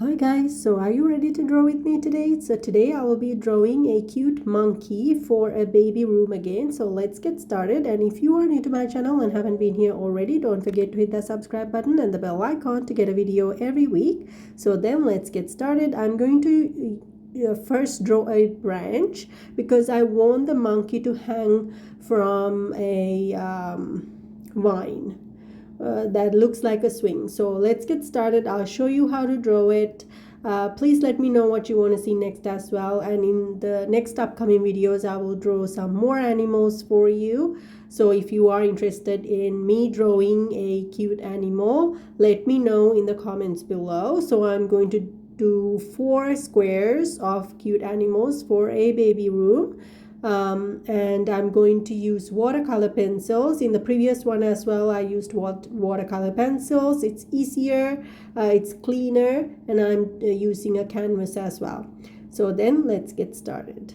Hi guys, so are you ready to draw with me today? So today I will be drawing a cute monkey for a baby room again. So let's get started, and if you are new to my channel and haven't been here already, don't forget to hit the subscribe button and the bell icon to get a video every week. So then let's get started. I'm going to first draw a branch because I want the monkey to hang from a vine. That looks like a swing. So let's get started. I'll show you how to draw it. Please let me know what you want to see next as well, and in the next upcoming videos I will draw some more animals for you. So if you are interested in me drawing a cute animal, let me know in the comments below. So I'm going to do 4 squares of cute animals for a baby room. And I'm going to use watercolor pencils. In the previous one as well, I used watercolor pencils. It's easier, it's cleaner, and I'm using a canvas as well. So then let's get started.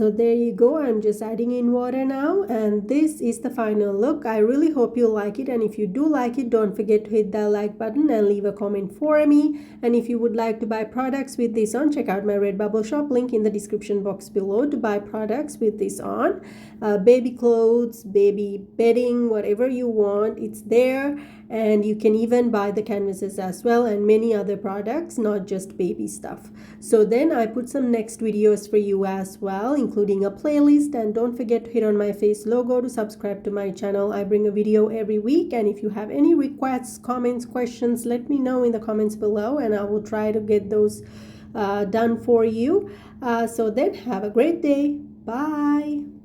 So there you go. I'm just adding in water now, and this is the final look. I really hope you like it, and if you do like it, don't forget to hit that like button and leave a comment for me. And if you would like to buy products with this on, check out my Redbubble shop, link in the description box below to buy products with this on. Baby clothes, baby bedding, whatever you want, it's there. And you can even buy the canvases as well, and many other products, not just baby stuff. So then I put some next videos for you as well, including a playlist. And don't forget to hit on my face logo to subscribe to my channel. I bring a video every week, and if you have any requests, comments, questions, let me know in the comments below, and I will try to get those done for you. So then have a great day. Bye.